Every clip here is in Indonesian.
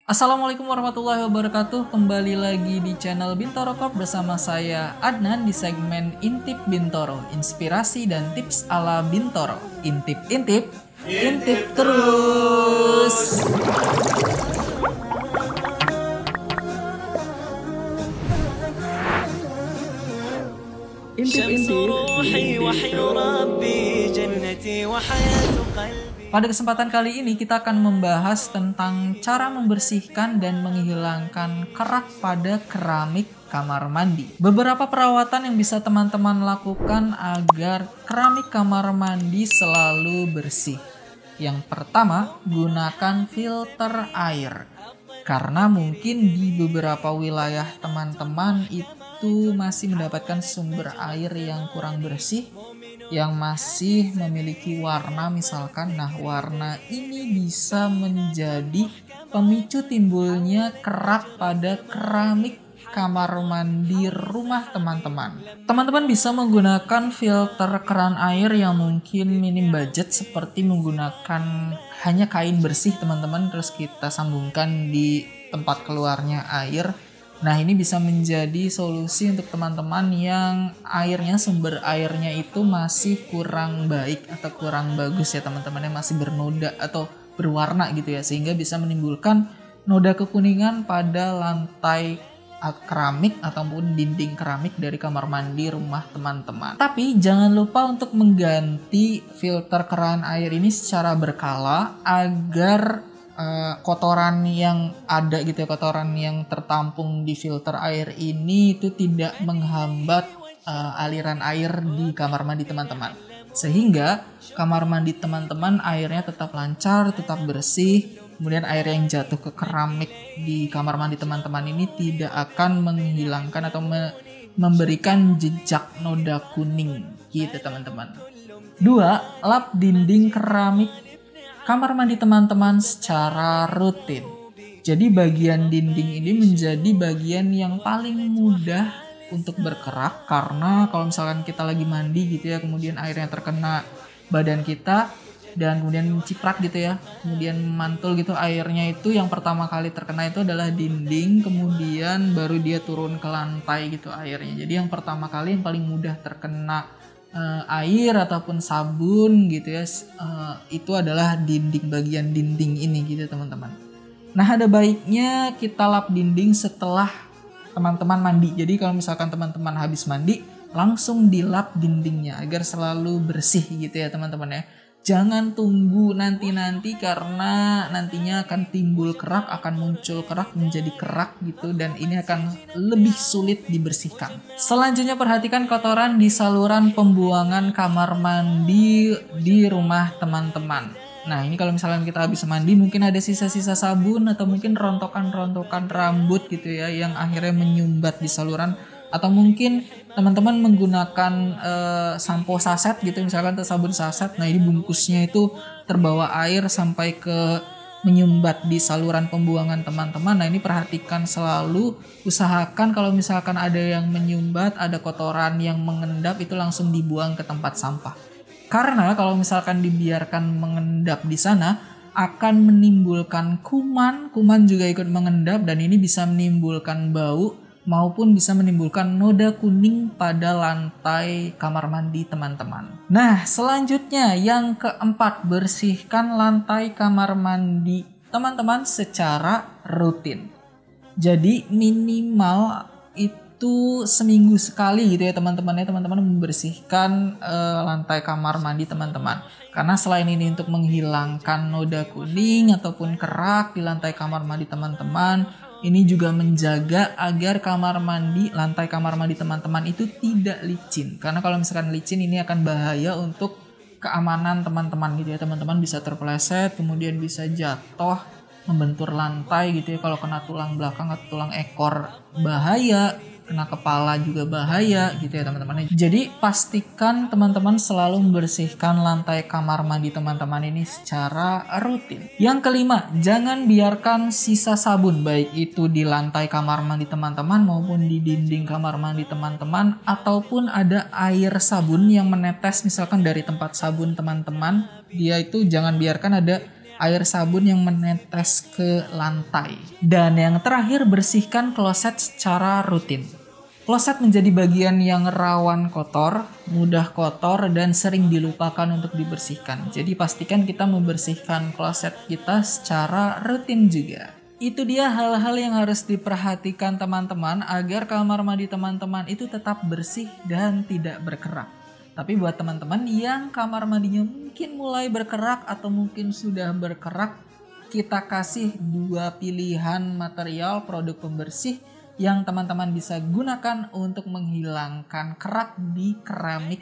Assalamualaikum warahmatullahi wabarakatuh. Kembali lagi di channel Bintoro Corp bersama saya Adnan di segmen Intip Bintoro, inspirasi dan tips ala Bintoro. Intip terus. Pada kesempatan kali ini kita akan membahas tentang cara membersihkan dan menghilangkan kerak pada keramik kamar mandi. Beberapa perawatan yang bisa teman-teman lakukan agar keramik kamar mandi selalu bersih. Yang pertama, gunakan filter air. Karena mungkin di beberapa wilayah teman-teman itu masih mendapatkan sumber air yang kurang bersih, yang masih memiliki warna misalkan. Nah, warna ini bisa menjadi pemicu timbulnya kerak pada keramik kamar mandi rumah teman-teman. Teman-teman bisa menggunakan filter keran air yang mungkin minim budget, seperti menggunakan hanya kain bersih teman-teman, terus kita sambungkan di tempat keluarnya air. Nah, ini bisa menjadi solusi untuk teman-teman yang sumber airnya itu masih kurang baik atau kurang bagus ya teman-teman, yang masih bernoda atau berwarna gitu ya, sehingga bisa menimbulkan noda kekuningan pada lantai keramik ataupun dinding keramik dari kamar mandi rumah teman-teman. Tapi jangan lupa untuk mengganti filter keran air ini secara berkala agar kotoran yang ada gitu ya, kotoran yang tertampung di filter air ini itu tidak menghambat aliran air di kamar mandi teman-teman, sehingga kamar mandi teman-teman airnya tetap lancar, tetap bersih. Kemudian air yang jatuh ke keramik di kamar mandi teman-teman ini tidak akan menghilangkan atau memberikan jejak noda kuning gitu teman-teman. 2. Lap dinding keramik kamar mandi teman-teman secara rutin. Jadi bagian dinding ini menjadi bagian yang paling mudah untuk berkerak, karena kalau misalkan kita lagi mandi gitu ya, kemudian airnya terkena badan kita dan kemudian ciprat gitu ya, kemudian mantul gitu airnya, itu yang pertama kali terkena itu adalah dinding, kemudian baru dia turun ke lantai gitu airnya. Jadi yang pertama kali yang paling mudah terkena air ataupun sabun gitu ya, itu adalah bagian dinding ini gitu teman-teman. Nah, ada baiknya kita lap dinding setelah teman-teman mandi. Jadi kalau misalkan teman-teman habis mandi, langsung dilap dindingnya agar selalu bersih gitu ya teman-teman ya. Jangan tunggu nanti-nanti, karena nantinya akan timbul kerak, akan muncul kerak menjadi kerak gitu, dan ini akan lebih sulit dibersihkan. Selanjutnya, perhatikan kotoran di saluran pembuangan kamar mandi di rumah teman-teman. Nah, ini kalau misalnya kita habis mandi, mungkin ada sisa-sisa sabun atau mungkin rontokan-rontokan rambut gitu ya, yang akhirnya menyumbat di saluran. Atau mungkin teman-teman menggunakan sampo saset gitu, misalkan atau sabun saset. Nah, ini bungkusnya itu terbawa air sampai ke menyumbat di saluran pembuangan teman-teman. Nah, ini perhatikan selalu, usahakan kalau misalkan ada yang menyumbat, ada kotoran yang mengendap, itu langsung dibuang ke tempat sampah. Karena kalau misalkan dibiarkan mengendap di sana, akan menimbulkan kuman juga ikut mengendap, dan ini bisa menimbulkan bau maupun bisa menimbulkan noda kuning pada lantai kamar mandi teman-teman. Nah, selanjutnya yang keempat, bersihkan lantai kamar mandi teman-teman secara rutin. Jadi minimal itu seminggu sekali gitu ya teman-teman ya, teman-teman membersihkan lantai kamar mandi teman-teman. Karena selain ini untuk menghilangkan noda kuning ataupun kerak di lantai kamar mandi teman-teman, ini juga menjaga agar lantai kamar mandi teman-teman itu tidak licin. Karena kalau misalkan licin, ini akan bahaya untuk keamanan teman-teman gitu ya. Teman-teman bisa terpeleset, kemudian bisa jatuh, membentur lantai gitu ya. Kalau kena tulang belakang atau tulang ekor bahaya, kena kepala juga bahaya gitu ya teman-teman. Jadi pastikan teman-teman selalu membersihkan lantai kamar mandi teman-teman ini secara rutin. Yang kelima, jangan biarkan sisa sabun, baik itu di lantai kamar mandi teman-teman maupun di dinding kamar mandi teman-teman, ataupun ada air sabun yang menetes misalkan dari tempat sabun teman-teman, dia itu jangan biarkan ada air sabun yang menetes ke lantai. Dan yang terakhir, bersihkan kloset secara rutin. Kloset menjadi bagian yang rawan kotor, mudah kotor, dan sering dilupakan untuk dibersihkan. Jadi pastikan kita membersihkan kloset kita secara rutin juga. Itu dia hal-hal yang harus diperhatikan teman-teman agar kamar mandi teman-teman itu tetap bersih dan tidak berkerak. Tapi buat teman-teman yang kamar mandinya mungkin mulai berkerak atau mungkin sudah berkerak, kita kasih 2 pilihan material produk pembersih yang teman-teman bisa gunakan untuk menghilangkan kerak di keramik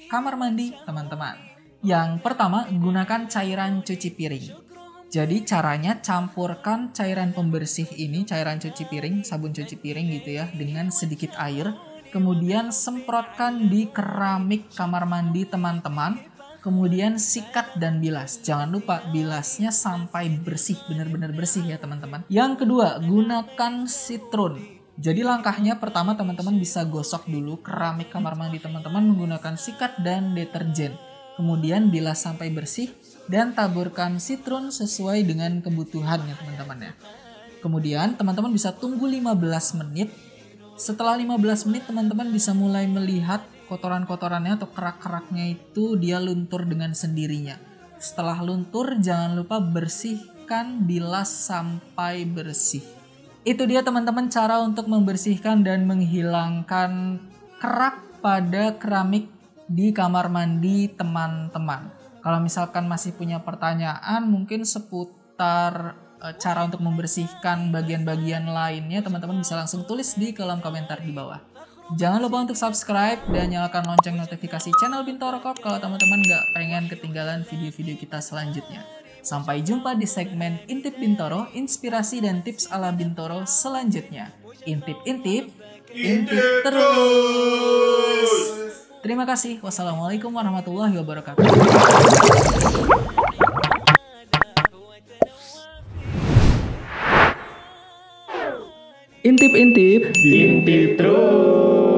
kamar mandi teman-teman. Yang pertama, gunakan cairan cuci piring. Jadi caranya campurkan cairan pembersih ini, cairan cuci piring, sabun cuci piring gitu ya, dengan sedikit air. Kemudian semprotkan di keramik kamar mandi teman-teman. Kemudian sikat dan bilas. Jangan lupa bilasnya sampai bersih, benar-benar bersih ya teman-teman. Yang kedua, gunakan sitron. Jadi langkahnya pertama teman-teman bisa gosok dulu keramik kamar mandi teman-teman menggunakan sikat dan deterjen. Kemudian bilas sampai bersih dan taburkan sitron sesuai dengan kebutuhannya teman-teman ya. Kemudian teman-teman bisa tunggu 15 menit. Setelah 15 menit teman-teman bisa mulai melihat kotoran-kotorannya atau kerak-keraknya itu dia luntur dengan sendirinya. Setelah luntur jangan lupa bersihkan, bilas sampai bersih. Itu dia teman-teman cara untuk membersihkan dan menghilangkan kerak pada keramik di kamar mandi teman-teman. Kalau misalkan masih punya pertanyaan mungkin seputar cara untuk membersihkan bagian-bagian lainnya, teman-teman bisa langsung tulis di kolom komentar di bawah. Jangan lupa untuk subscribe dan nyalakan lonceng notifikasi channel Bintoro Corp kalau teman-teman nggak pengen ketinggalan video-video kita selanjutnya. Sampai jumpa di segmen Intip Bintoro, inspirasi dan tips ala Bintoro selanjutnya. Intip-intip, intip terus. Terima kasih. Wassalamualaikum warahmatullahi wabarakatuh. Intip-intip, intip terus.